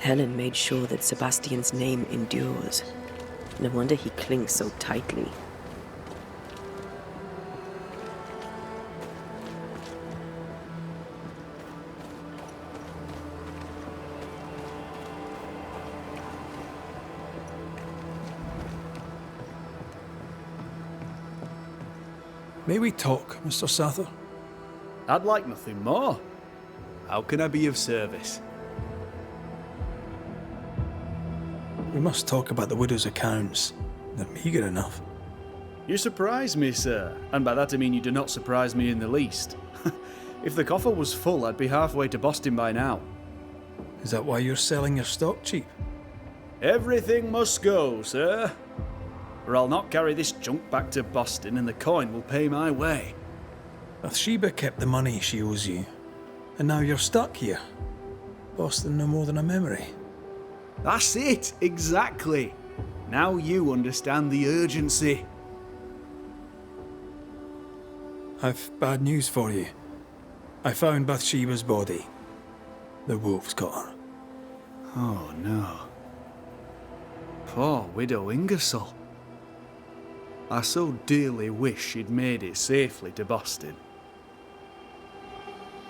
Helen made sure that Sebastian's name endures. No wonder he clings so tightly. May we talk, Mr. Sather? I'd like nothing more. How can I be of service? We must talk about the widow's accounts. They're meagre enough. You surprise me, sir, and by that I mean you do not surprise me in the least. If the coffer was full, I'd be halfway to Boston by now. Is that why you're selling your stock cheap? Everything must go, sir. Or I'll not carry this junk back to Boston and the coin will pay my way. Bathsheba kept the money she owes you, and now you're stuck here. Boston no more than a memory. That's it, exactly. Now you understand the urgency. I've bad news for you. I found Bathsheba's body. The wolves got her. Oh no. Poor widow Ingersoll. I so dearly wish she'd made it safely to Boston.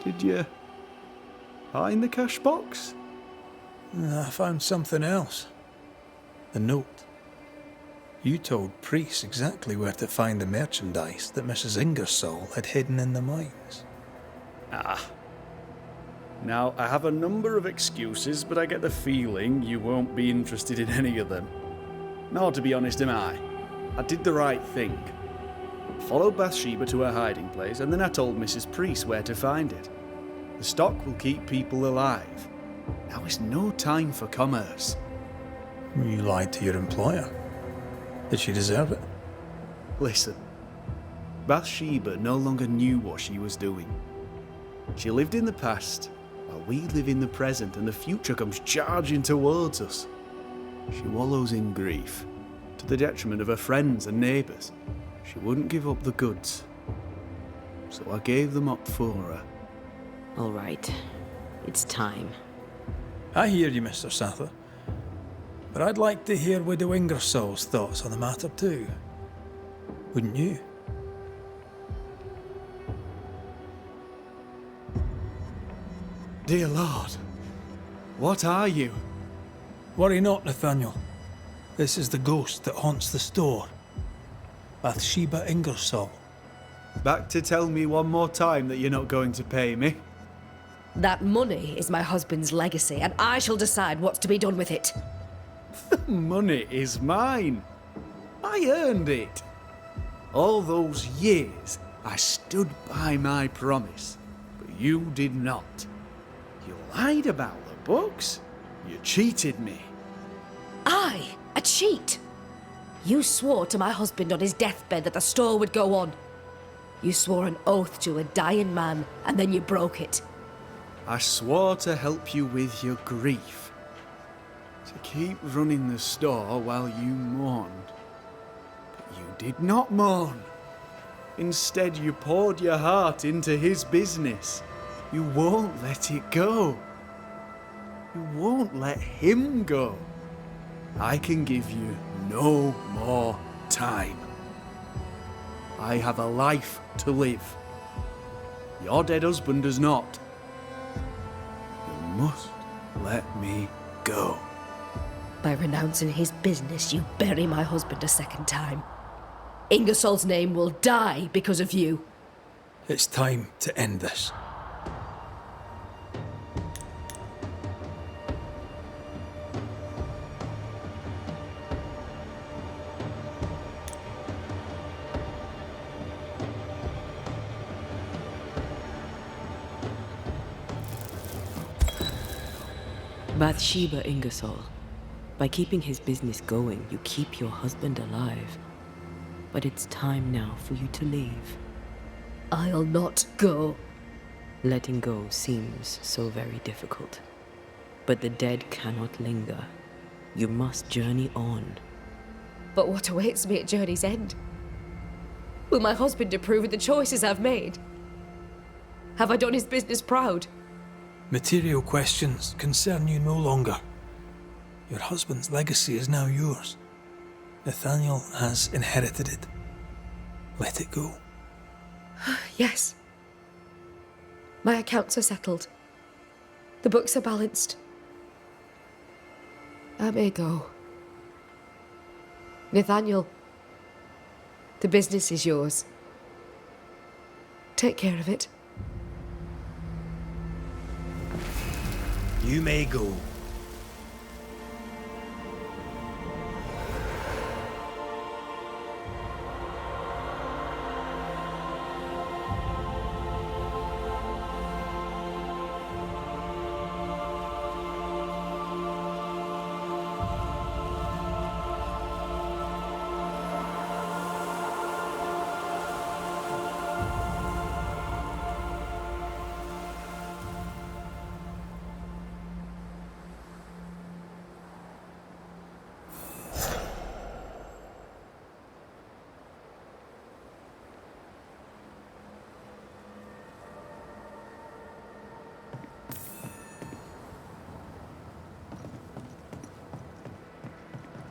Did you find the cash box? I found something else. A note. You told Priest exactly where to find the merchandise that Mrs. Ingersoll had hidden in the mines. Ah. Now, I have a number of excuses, but I get the feeling you won't be interested in any of them. Nor, to be honest, am I. I did the right thing. Followed Bathsheba to her hiding place, and then I told Mrs. Priest where to find it. The stock will keep people alive. Now is no time for commerce. You lied to your employer. Did she deserve it? Listen, Bathsheba no longer knew what she was doing. She lived in the past, while we live in the present, and the future comes charging towards us. She wallows in grief, to the detriment of her friends and neighbours. She wouldn't give up the goods, so I gave them up for her. All right, it's time. I hear you, Mr. Sather. But I'd like to hear Widow Ingersoll's thoughts on the matter too. Wouldn't you? Dear Lord, what are you? Worry not, Nathaniel. This is the ghost that haunts the store. Bathsheba Ingersoll. Back to tell me one more time that you're not going to pay me? That money is my husband's legacy, and I shall decide what's to be done with it. Money is mine. I earned it. All those years, I stood by my promise, but you did not. You lied about the books. You cheated me. I, a cheat? You swore to my husband on his deathbed that the store would go on. You swore an oath to a dying man, and then you broke it. I swore to help you with your grief. To keep running the store while you mourned. But you did not mourn. Instead, you poured your heart into his business. You won't let it go. You won't let him go. I can give you no more time. I have a life to live. Your dead husband does not. You must let me go. By renouncing his business, you bury my husband a second time. Ingersoll's name will die because of you. It's time to end this. Bathsheba Ingersoll. By keeping his business going, you keep your husband alive. But it's time now for you to leave. I'll not go. Letting go seems so very difficult. But the dead cannot linger. You must journey on. But what awaits me at journey's end? Will my husband approve of the choices I've made? Have I done his business proud? Material questions concern you no longer. Your husband's legacy is now yours. Nathaniel has inherited it. Let it go. Yes. My accounts are settled. The books are balanced. I may go. Nathaniel, the business is yours. Take care of it. You may go.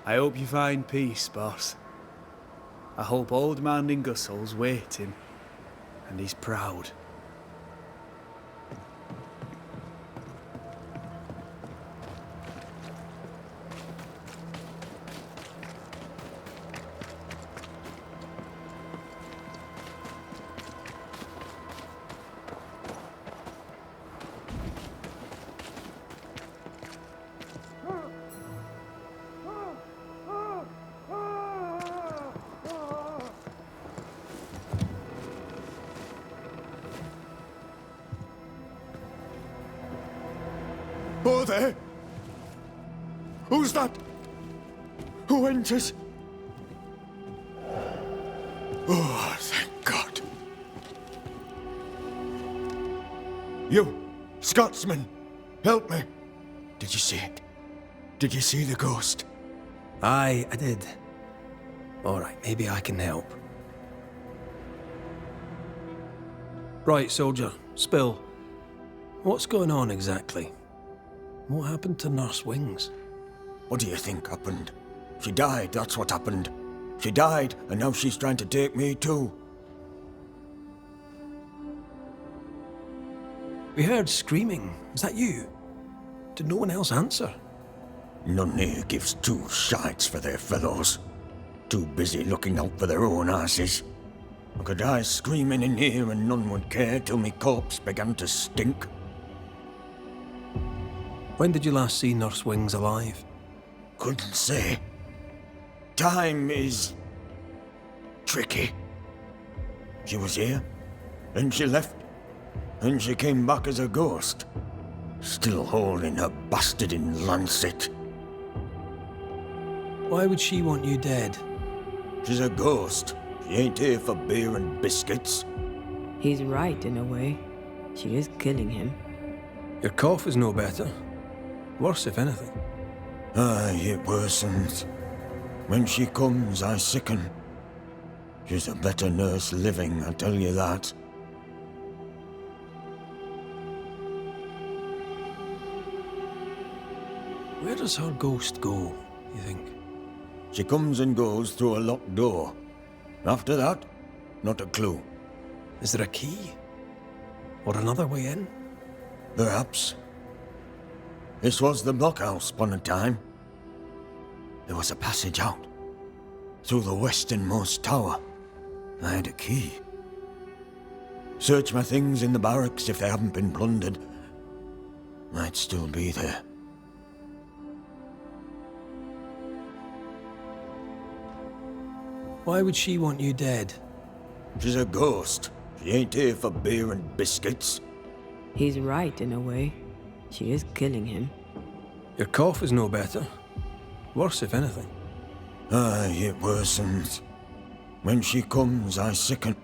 I hope you find peace, boss. I hope old man Ingersoll's waiting, and he's proud. Oh, there! Who's that? Who enters? Oh, thank God. You, Scotsman, help me. Did you see it? Did you see the ghost? Aye, I did. Alright, maybe I can help. Right, soldier, spill. What's going on exactly? What happened to Nurse Wings? What do you think happened? She died, that's what happened. She died, and now she's trying to take me too. We heard screaming. Is that you? Did no one else answer? None here gives two shites for their fellows. Too busy looking out for their own asses. I could die screaming in here and none would care till me corpse began to stink. When did you last see Nurse Wings alive? Couldn't say. Time is tricky. She was here, then she left, and she came back as a ghost, still holding her bastarding lancet. Why would she want you dead? She's a ghost. She ain't here for beer and biscuits. He's right in a way. She is killing him. Your cough is no better. Worse, if anything. Aye, it worsens. When she comes, I sicken. She's a better nurse living, I tell you that. Where does her ghost go, you think? She comes and goes through a locked door. After that, not a clue. Is there a key? Or another way in? Perhaps. This was the blockhouse upon a time. There was a passage out. Through the westernmost tower. I had a key. Search my things in the barracks if they haven't been plundered. Might still be there. Why would she want you dead? She's a ghost. She ain't here for beer and biscuits. He's right in a way. She is killing him. Your cough is no better. Worse, if anything. Aye, it worsens. When she comes, I sicken.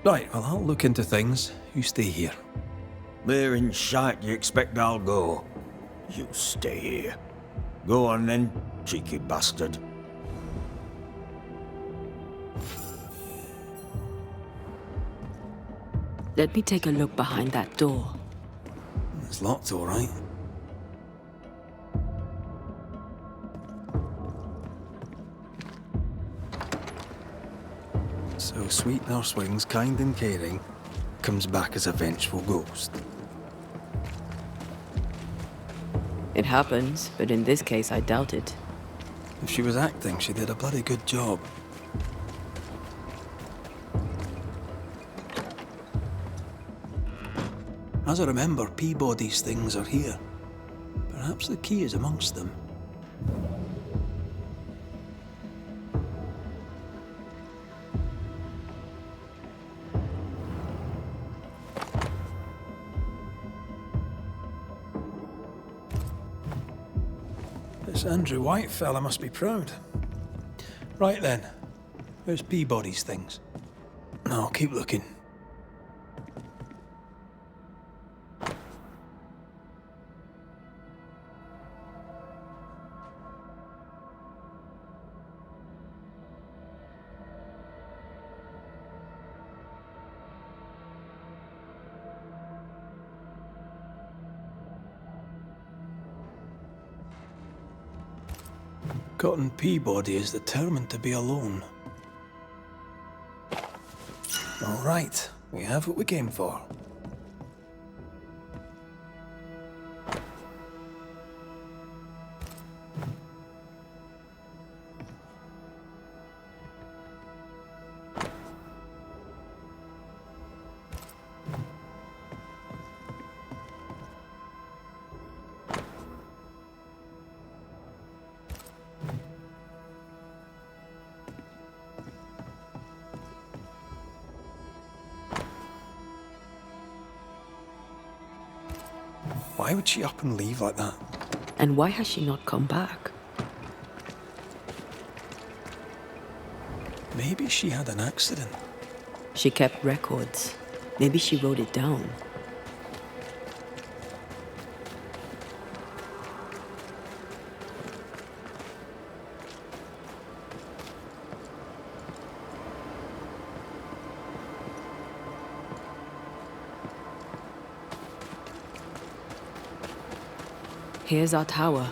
Right, well, I'll look into things. You stay here. Where in shite you expect I'll go? You stay here. Go on then, cheeky bastard. Let me take a look behind that door. It's locked, all right. So sweet Nurse Wings, kind and caring, comes back as a vengeful ghost. It happens, but in this case, I doubt it. If she was acting, she did a bloody good job. As I remember, Peabody's things are here. Perhaps the key is amongst them. This Andrew White fella must be proud. Right then, where's Peabody's things? I'll keep looking. Cotton Peabody is determined to be alone. All right, we have what we came for. Why would she up and leave like that? And why has she not come back? Maybe she had an accident. She kept records. Maybe she wrote it down. Here's our tower.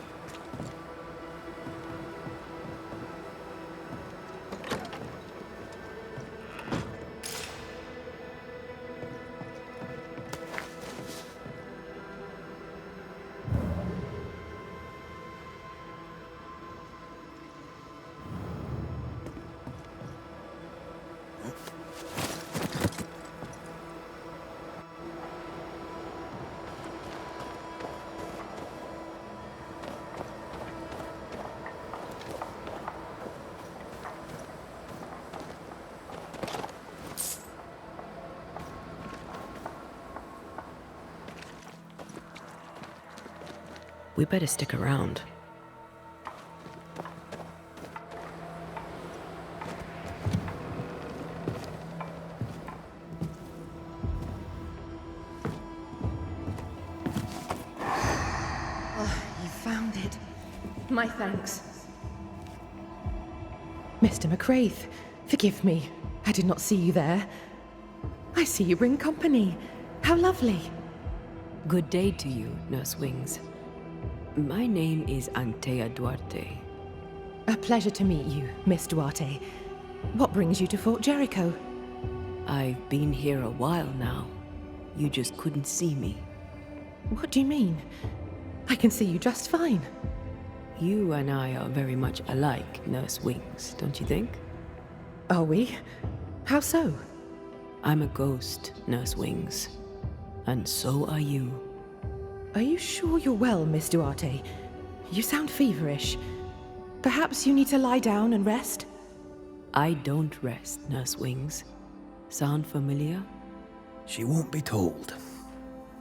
We better stick around. Oh, you found it. My thanks. Mr. McCraith, forgive me. I did not see you there. I see you bring company. How lovely. Good day to you, Nurse Wings. My name is Antea Duarte. A pleasure to meet you, Miss Duarte. What brings you to Fort Jericho? I've been here a while now. You just couldn't see me. What do you mean? I can see you just fine. You and I are very much alike, Nurse Wings, don't you think? Are we? How so? I'm a ghost, Nurse Wings. And so are you. Are you sure you're well, Miss Duarte? You sound feverish. Perhaps you need to lie down and rest? I don't rest, Nurse Wings. Sound familiar? She won't be told.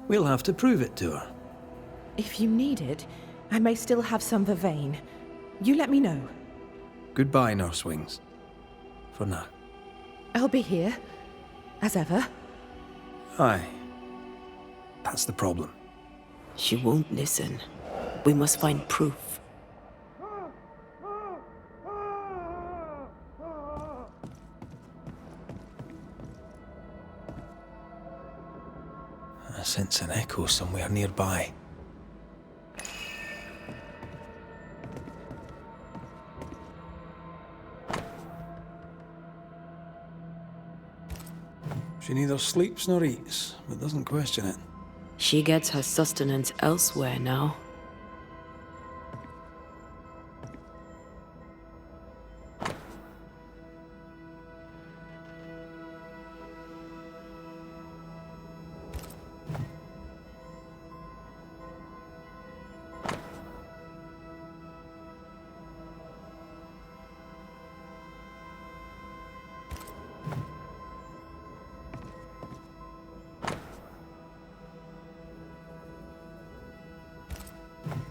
We'll have to prove it to her. If you need it, I may still have some vervain. You let me know. Goodbye, Nurse Wings. For now. I'll be here, as ever. Aye. That's the problem. She won't listen. We must find proof. I sense an echo somewhere nearby. She neither sleeps nor eats, but doesn't question it. She gets her sustenance elsewhere now.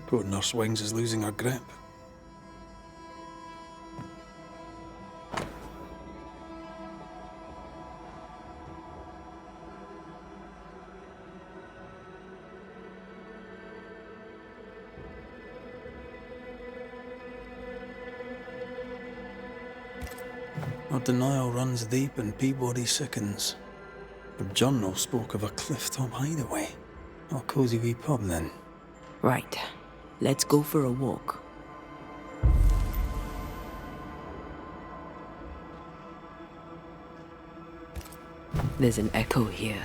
Poor Nurse Wings is losing her grip. Our denial runs deep and Peabody sickens. The journal spoke of a clifftop hideaway. A cosy wee pub then. Right. Let's go for a walk. There's an echo here,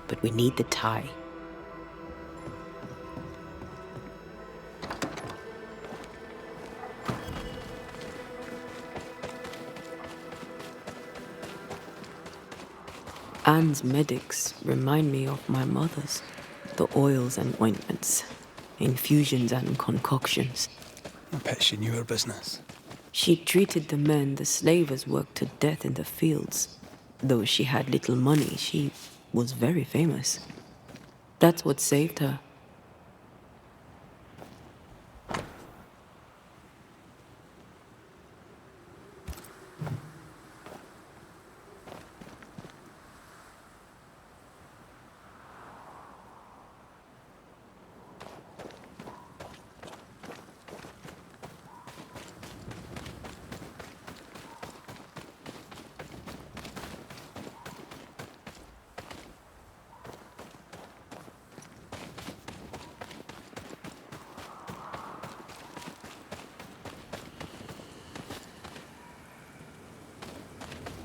but we need the tie. Anne's medics remind me of my mother's. The oils and ointments, infusions and concoctions. I bet she knew her business. She treated the men the slavers worked to death in the fields. Though she had little money, she was very famous. That's what saved her.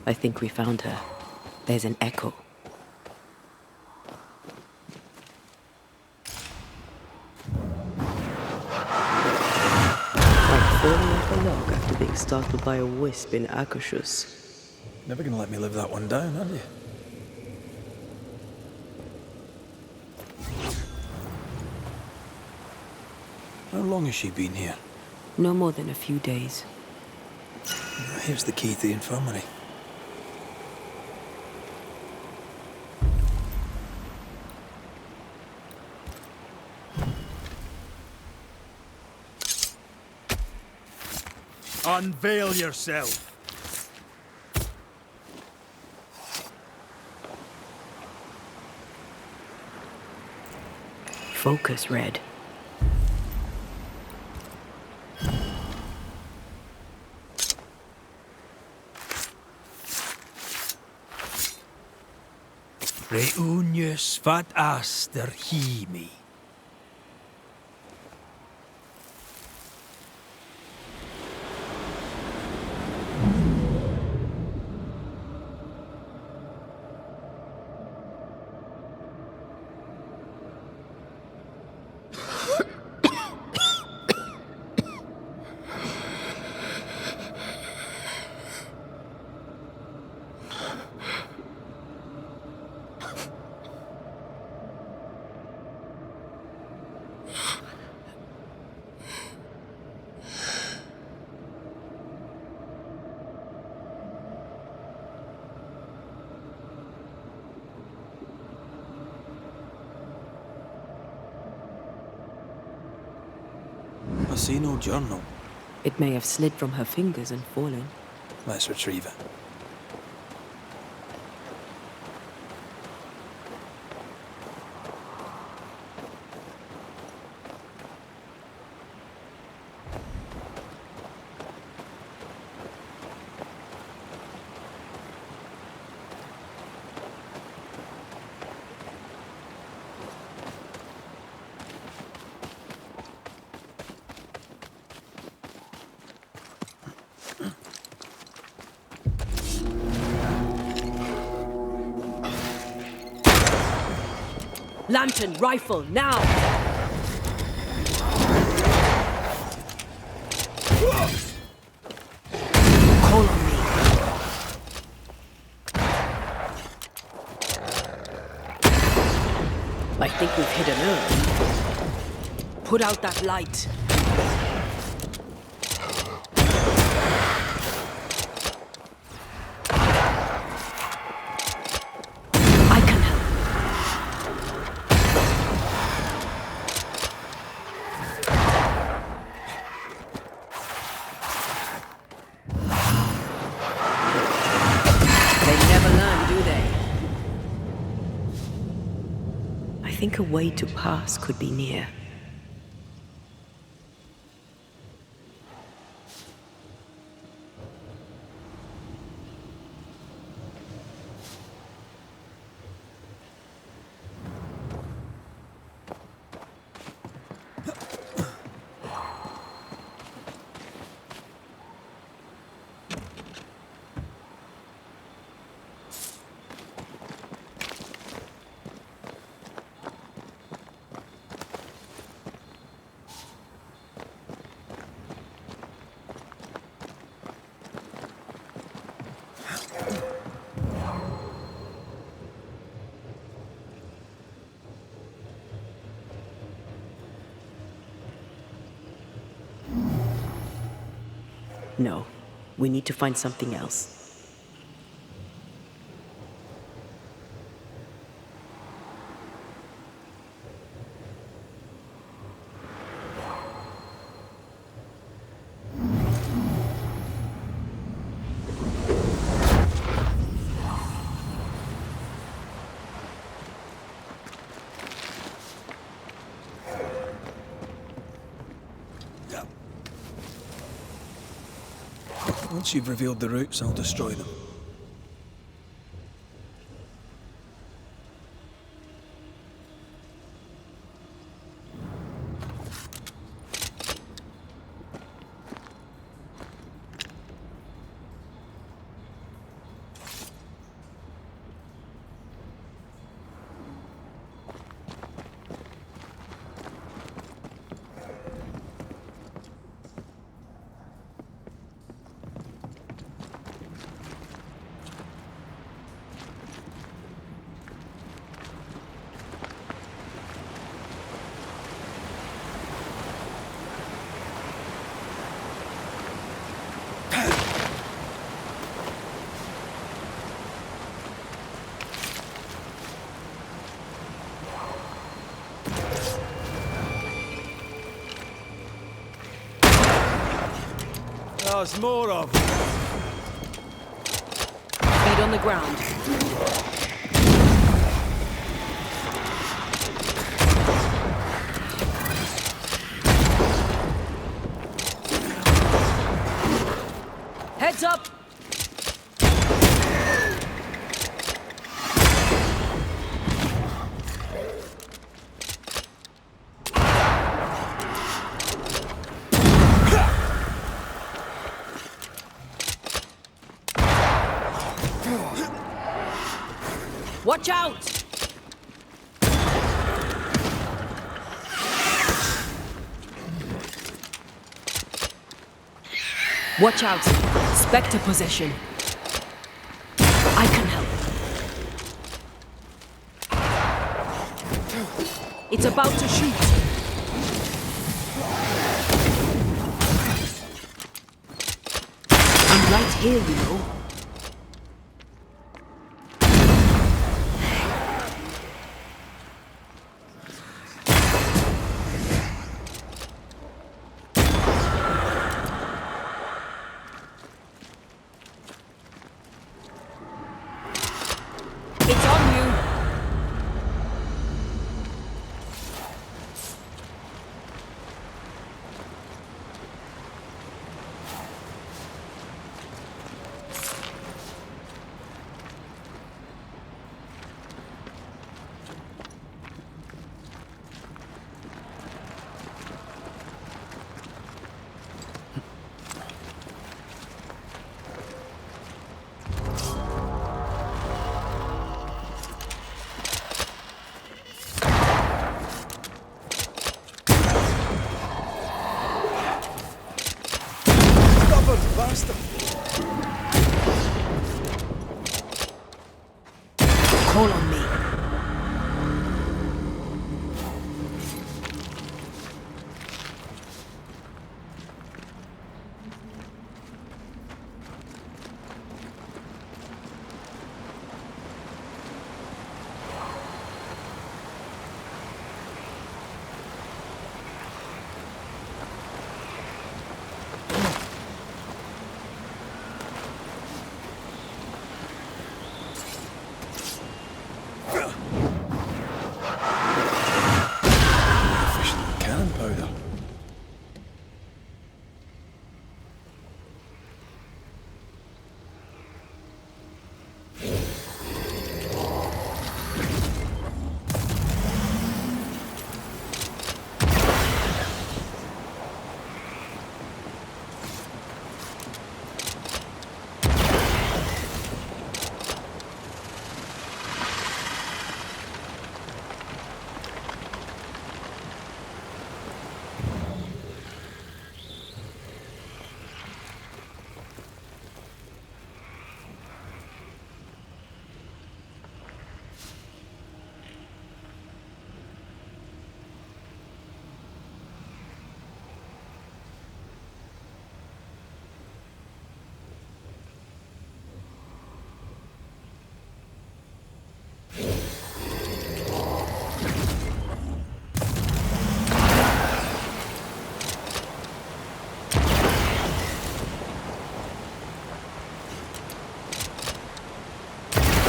I think we found her. There's an echo. Like falling off a log after being startled by a wisp in ASUS. Never gonna let me live that one down, are you? How long has she been here? No more than a few days. Here's the key to the infirmary. Unveil yourself. Focus, Red. Reunius vat aster himi. I see no journal. It may have slid from her fingers and fallen. Let's retrieve it. Lantern, rifle, now! Call on me. I think we've hit an nerve. Put out that light. I can help. They never learn, do they? I think a way to pass could be near. No, we need to find something else. Once you've revealed the routes, I'll destroy them. There's more of them. Feet on the ground. Heads up! Watch out! Watch out! Spectre possession. I can help. It's about to shoot. I'm right here, you know. It's on you. faster. Call on me. Efficient cannon powder.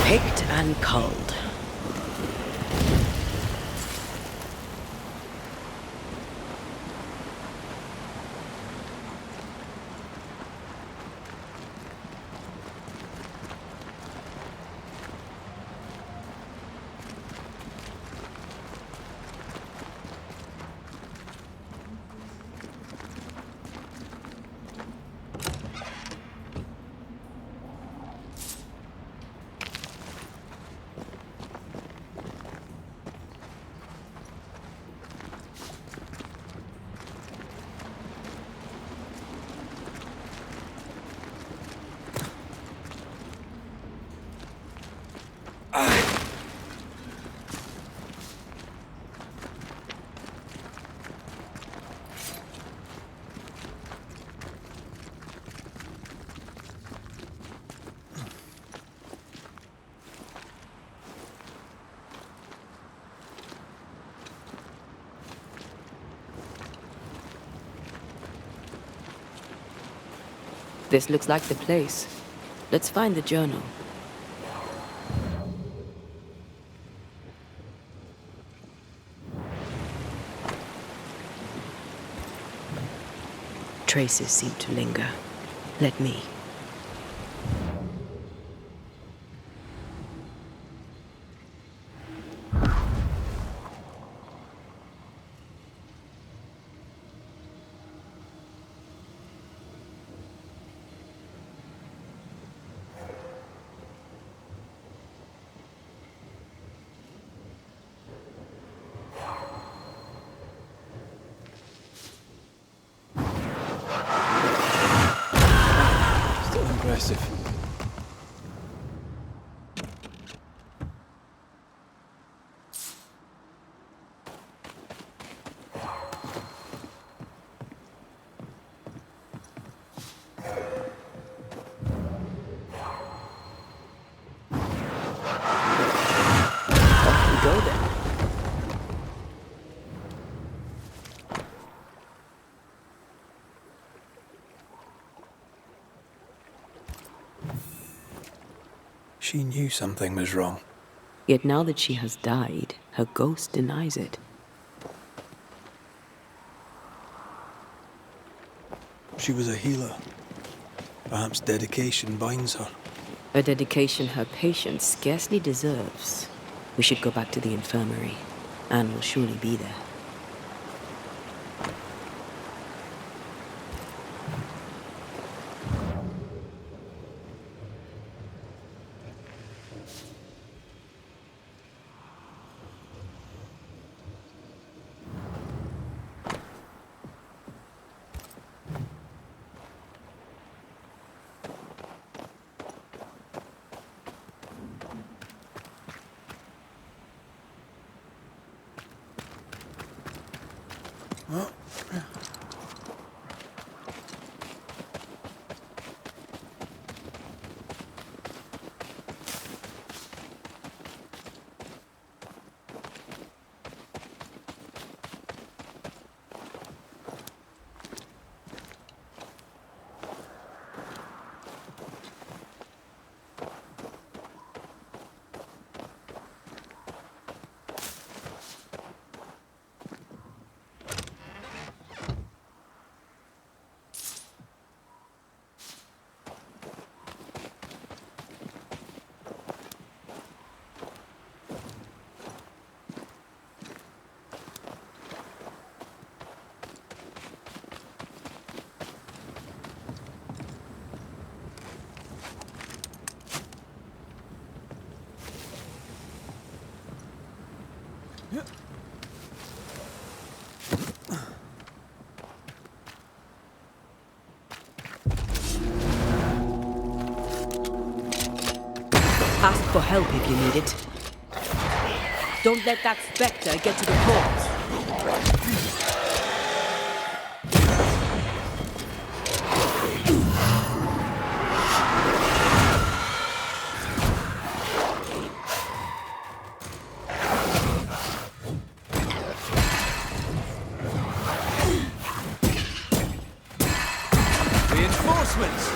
Picked and culled. This looks like the place. Let's find the journal. Traces seem to linger. Let me. Still impressive. Off we go then. She knew something was wrong. Yet now that she has died, her ghost denies it. She was a healer. Perhaps dedication binds her. A dedication her patient scarcely deserves. We should go back to the infirmary. Anne will surely be there. Ask for help if you need it. Don't let that spectre get to the corpse. Reinforcements!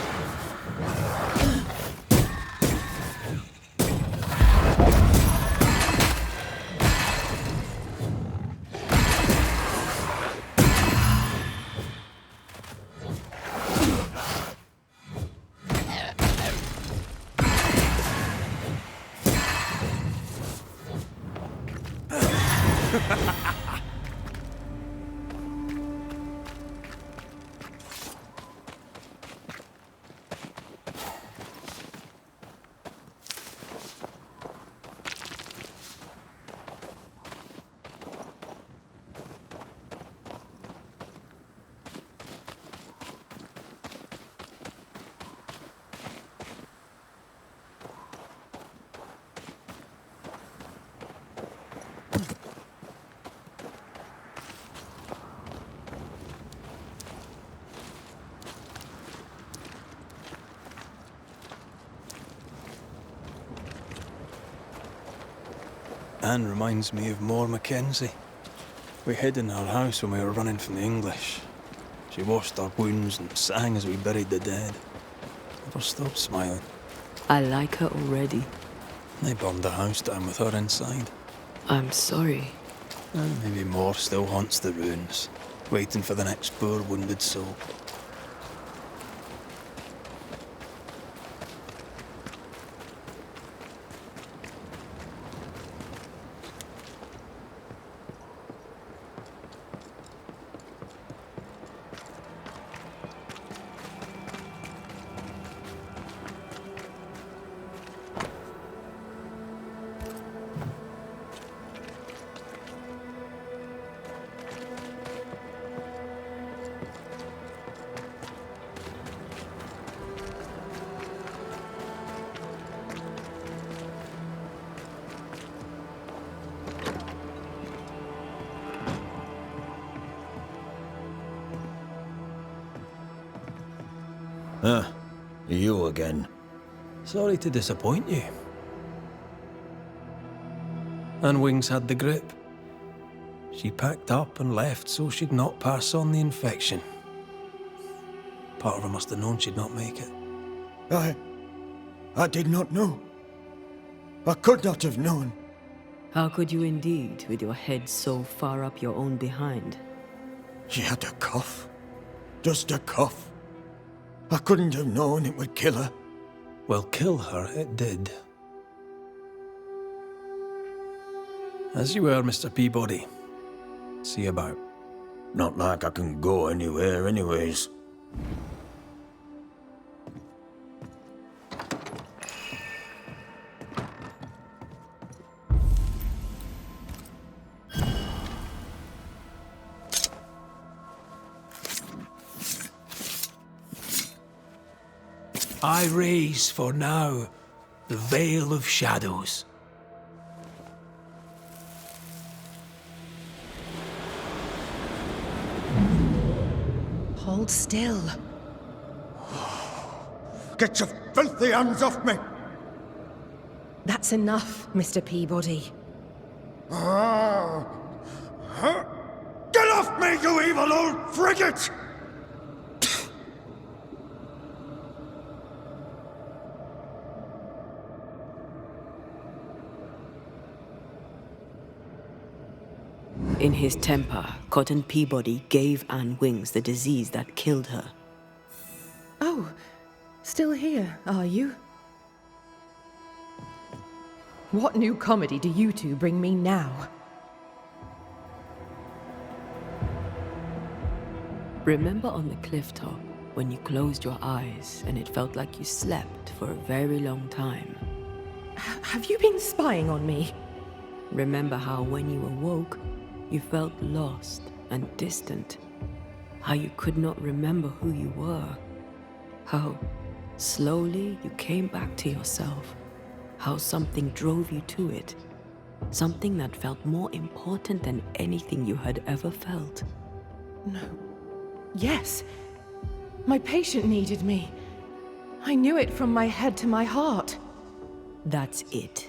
Anne reminds me of More Mackenzie. We hid in her house when we were running from the English. She washed our wounds and sang as we buried the dead. Never stopped smiling. I like her already. They burned the house down with her inside. I'm sorry. And maybe more still haunts the ruins, waiting for the next poor wounded soul. You again. Sorry to disappoint you. Anne Wings had the grip. She packed up and left so she'd not pass on the infection. Part of her must have known she'd not make it. I did not know. I could not have known. How could you indeed, with your head so far up your own behind? She had a cough. Just a cough. I couldn't have known it would kill her. Well, kill her it did. As you were, Mr. Peabody. See you about. Not like I can go anywhere anyways. I raise for now the veil of shadows. Hold still. Get your filthy hands off me! That's enough, Mr. Peabody. Get off me, you evil old frigate! In his temper, Cotton Peabody gave Anne Wings the disease that killed her. Oh, still here, are you? What new comedy do you two bring me now? Remember on the cliff top when you closed your eyes and it felt like you slept for a very long time? Have you been spying on me? Remember how when you awoke, you felt lost and distant? How you could not remember who you were? How slowly you came back to yourself? how something drove you to it. Something that felt more important than anything you had ever felt. No. Yes. My patient needed me. I knew it from my head to my heart. That's it.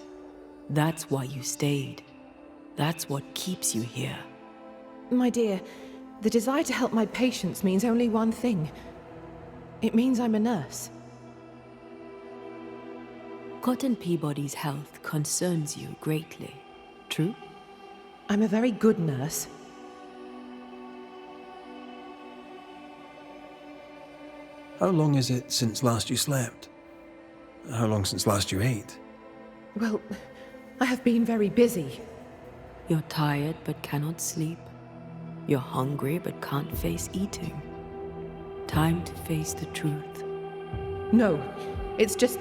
That's why you stayed. That's what keeps you here. My dear, the desire to help my patients means only one thing. It means I'm a nurse. Cotton Peabody's health concerns you greatly, true? I'm a very good nurse. How long is it since last you slept? How long since last you ate? Well, I have been very busy. You're tired but cannot sleep. You're hungry but can't face eating. Time to face the truth. No, it's just...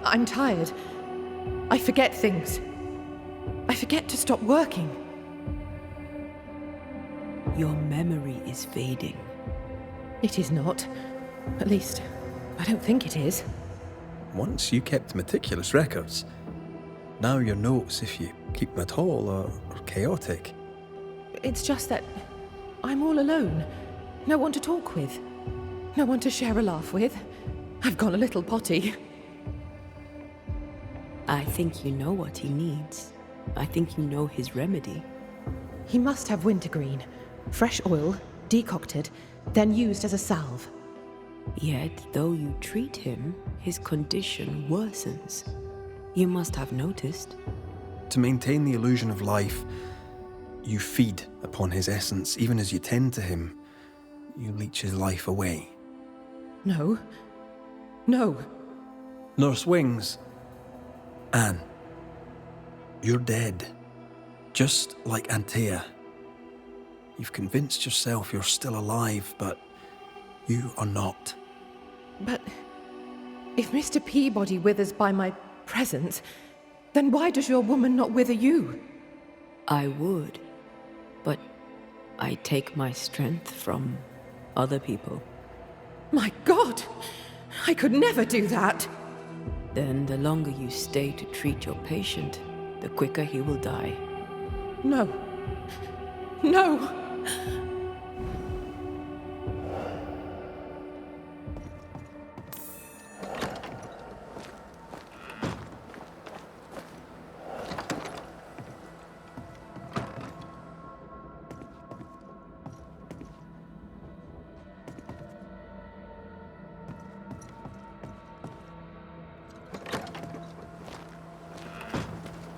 I'm tired. I forget things. I forget to stop working. Your memory is fading. It is not. At least, I don't think it is. Once you kept meticulous records. Now your notes, if you keep them at all, are chaotic. It's just that I'm all alone. No one to talk with. No one to share a laugh with. I've gone a little potty. I think you know what he needs. I think you know his remedy. He must have wintergreen. Fresh oil, decocted, then used as a salve. Yet, though you treat him, his condition worsens. You must have noticed. To maintain the illusion of life, you feed upon his essence. Even as you tend to him, you leech his life away. No. No. Nurse Wings. Anne. You're dead. Just like Antea. You've convinced yourself you're still alive, but you are not. But if Mr. Peabody withers by my presence, then why does your woman not wither you? I would, but I take my strength from other people. My God! I could never do that! Then the longer you stay to treat your patient, the quicker he will die. No. No!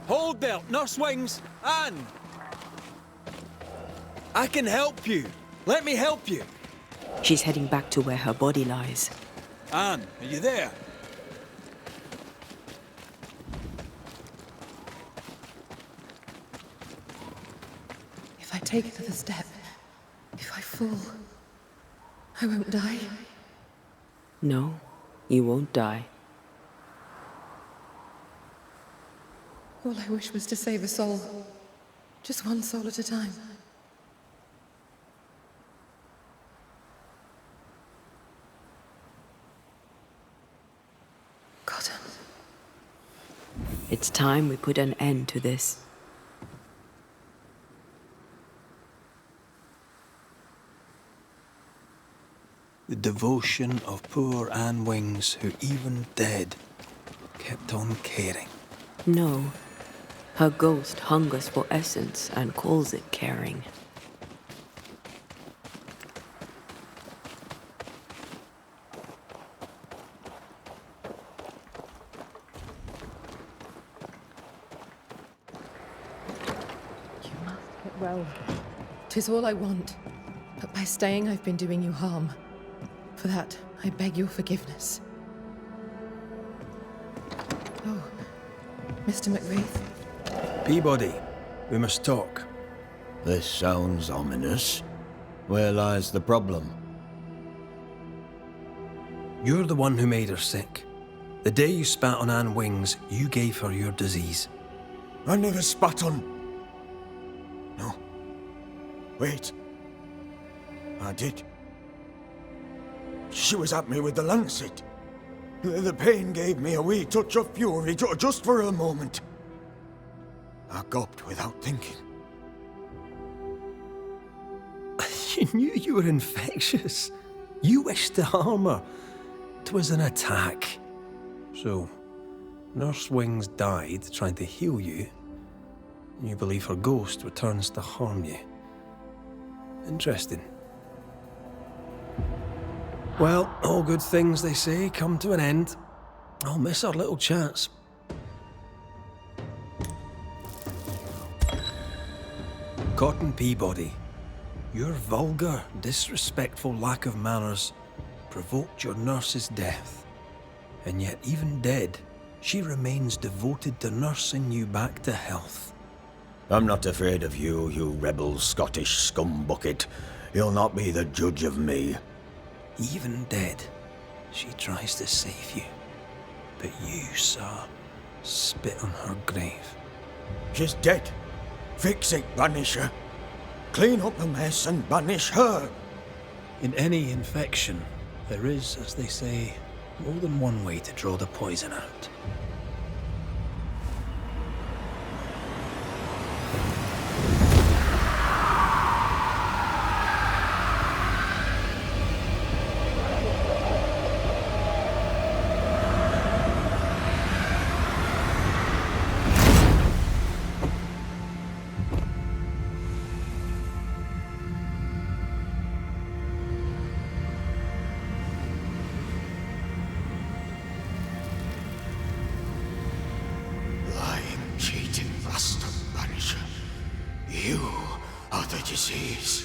Hold there, Nurse Wings! Anne! I can help you. Let me help you. She's heading back to where her body lies. Anne, are you there? If I take another step, if I fall, I won't die. No, you won't die. All I wish was to save a soul. Just one soul at a time. Cotton. It's time we put an end to this. The devotion of poor Anne Wings, who even dead, kept on caring. No. Her ghost hungers for essence and calls it caring. You must get well. 'Tis all I want. But by staying, I've been doing you harm. For that, I beg your forgiveness. Oh, Mr. McWraith. Peabody, we must talk. This sounds ominous. Where lies the problem? You're the one who made her sick. The day you spat on Anne Wings, you gave her your disease. I never spat on... No. Wait. I did. She was at me with the lancet. The pain gave me a wee touch of fury just for a moment. I gulped without thinking. You knew you were infectious. You wished to harm her. 'Twas an attack. So, Nurse Wings died trying to heal you, and you believe her ghost returns to harm you. Interesting. Well, all good things, they say, come to an end. I'll miss our little chats. Cotton Peabody, your vulgar, disrespectful lack of manners provoked your nurse's death. And yet, even dead, she remains devoted to nursing you back to health. I'm not afraid of you, you rebel Scottish scumbucket. You'll not be the judge of me. Even dead, she tries to save you. But you, sir, spit on her grave. She's dead. Fix it, Banisher. Clean up the mess and banish her. In any infection, there is, as they say, more than one way to draw the poison out. Cheating bastard, Banisher. You are the disease.